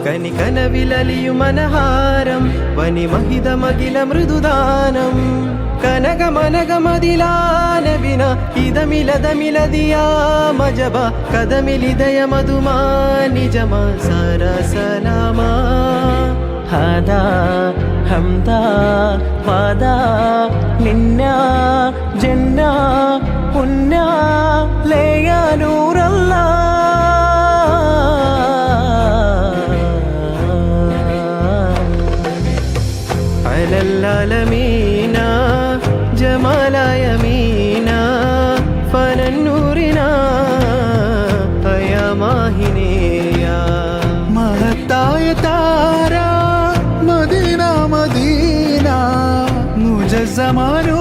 കനികനവിലലിയുമനഹാരം വനിമഹിതമഖില മൃദുദാനം കനകമനകമതിലാനബിന ഇതമിലതമിലതിയാ മജബ കദമിലിദയ മധുമാ നിജമാ സാരാ സലാമാ ഹാദാ ഹംദാ വാദാ നിന്നാ ജന്നാ പുന്നാ ലേയാ നൂറല്ലാ അലല്ലാലമീനാ ജമാലായമീനാ ഫനന്നൂറിനാ അയമാഹിനേയാ മഹത്തായ താര മദീന മദീന മുജസ്സമാനൂ